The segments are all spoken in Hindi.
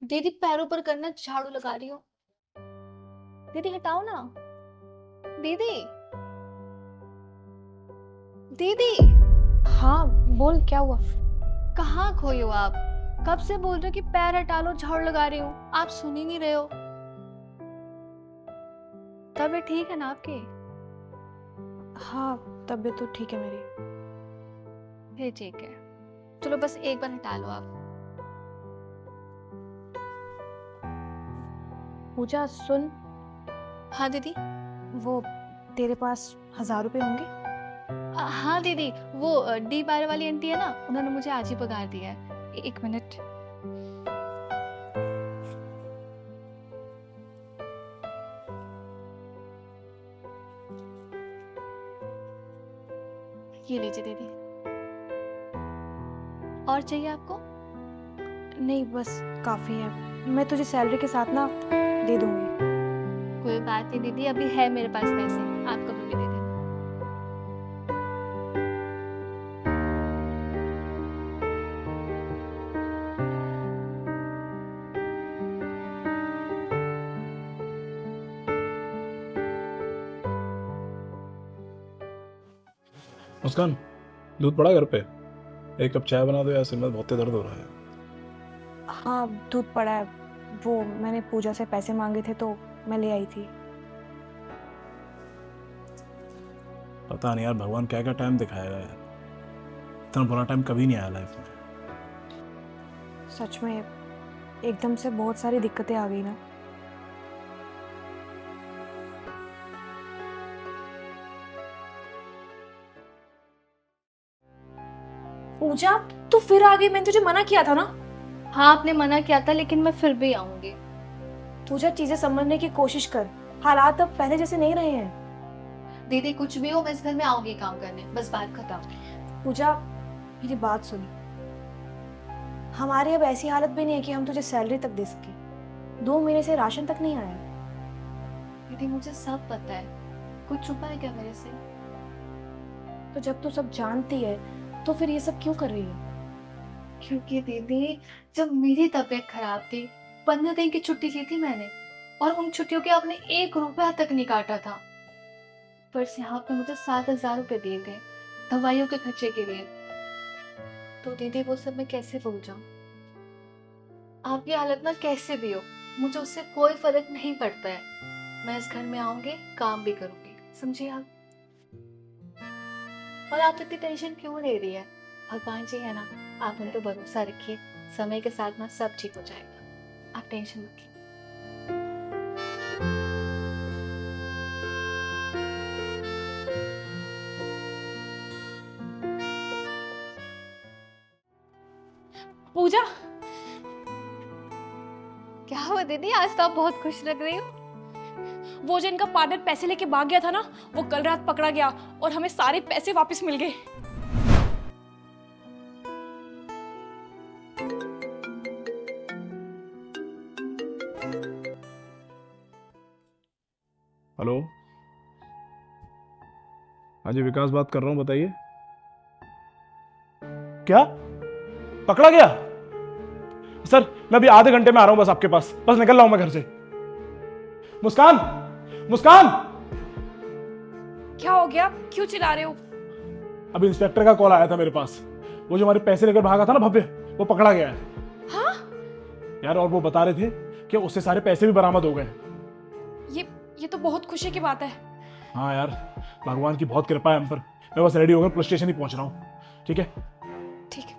दीदी पैरों पर करना, झाड़ू लगा रही हूँ। दीदी हटाओ ना। दीदी, दीदी। हाँ बोल, क्या हुआ? कहाँ खोई हो आप? कब से बोल रहे हो कि पैर हटा लो, झाड़ू लगा रही हूँ, आप सुन ही नहीं रहे हो। तबीयत ठीक है ना आपकी? हाँ, तबीयत तो ठीक है मेरी। फिर ठीक है। चलो बस एक बार हटा लो आप। पूजा सुन, हाँ दीदी। वो तेरे पास 1000 रुपए होंगे? हाँ दीदी, वो डी बार वाली आंटी है ना, उन्होंने मुझे आज ही पगार दिया है। एक मिनट। ये लीजिए दीदी। और चाहिए आपको? नहीं, बस काफी है। मैं तुझे सैलरी के साथ ना दे दूंगी। कोई बात नहीं दीदी, अभी है मेरे पास पैसे, आप कभी भी दे देना। मुस्कान, दूध पड़ा घर पे? एक कप चाय बना दो यार, सिर में बहुत दर्द हो रहा है। हाँ, दूध पड़ा है। वो मैंने पूजा से पैसे मांगे थे तो मैं ले आई थी। पता नहीं यार, भगवान क्या क्या टाइम दिखाएगा यार। इतना बुरा टाइम कभी नहीं आया लाइफ में। सच में एकदम से बहुत सारी दिक्कतें आ गई ना। पूजा, तू फिर आ गई। मैंने तुझे मना किया था ना। हाँ आपने मना किया था, लेकिन मैं फिर भी आऊंगी। पूजा, चीजें समझने की कोशिश कर। हालात अब पहले जैसे नहीं रहे हैं। दीदी कुछ भी हो, मैं इस घर में आऊंगी काम करने, बस बात खत्म। पूजा, मेरी बात सुन। हमारी अब ऐसी हालत भी नहीं है कि हम तुझे सैलरी तक दे सके। 2 महीने से राशन तक नहीं आया। दीदी मुझे सब पता है, कुछ छुपा है क्या मेरे से? तो जब तू सब जानती है तो फिर ये सब क्यों कर रही है? क्योंकि दीदी, जब मेरी तबीयत खराब थी, 15 दिन की छुट्टी ली थी मैंने, और उन छुट्टियों के आपने 1 रुपया तक नहीं काटा था। पर से यहाँ पे मुझे 7,000 रुपए दिए गए दवाइयों के खर्चे के लिए। तो दीदी वो सब मैं कैसे भूल जाऊं? आपकी हालत ना कैसे भी हो, मुझे उससे कोई फर्क नहीं पड़ता है। मैं इस घर में आऊंगी, काम भी करूंगी, समझिए आप। और आप इतनी टेंशन क्यों ले रही है? भगवान जी है ना, आप उन पे भरोसा रखिए, समय के साथ ना सब ठीक हो जाएगा, आप टेंशन मत लीजिए। पूजा, क्या हुआ दीदी, आज तो आप बहुत खुश लग रही हो। वो जो इनका पार्टनर पैसे लेके भाग गया था ना, वो कल रात पकड़ा गया और हमें सारे पैसे वापस मिल गए। हेलो। हाँ जी, विकास बात कर रहा हूँ, बताइए। क्या? पकड़ा गया? सर मैं अभी आधे घंटे में आ रहा हूँ, बस आपके पास, बस निकल रहा हूँ मैं घर से। मुस्कान, मुस्कान! क्या हो गया? क्यों चिल्ला रहे हो? अभी इंस्पेक्टर का कॉल आया था मेरे पास। वो जो हमारे पैसे लेकर भागा था ना भव्य, वो पकड़ा गया है। हाँ? यार और वो बता रहे थे कि उससे सारे पैसे भी बरामद हो गए। ये तो बहुत खुशी की बात है। हाँ यार, भगवान की बहुत कृपा है हम पर। मैं बस रेडी होकर पुलिस स्टेशन ही पहुंच रहा हूँ, ठीक है? ठीक है।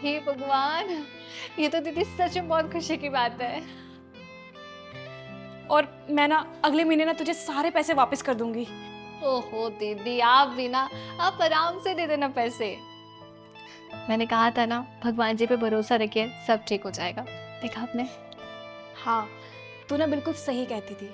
हे भगवान, ये तो दीदी सच में बहुत खुशी की बात है। और मैं ना अगले महीने ना तुझे सारे पैसे वापस कर दूंगी। ओहो दीदी, आप भी ना, आप आराम से दे देना पैसे। मैंने कहा था ना, भगवान जी पे भरोसा रखिए, सब ठीक हो जाएगा। देखा आपने। हाँ, तू ना बिल्कुल सही कहती थी।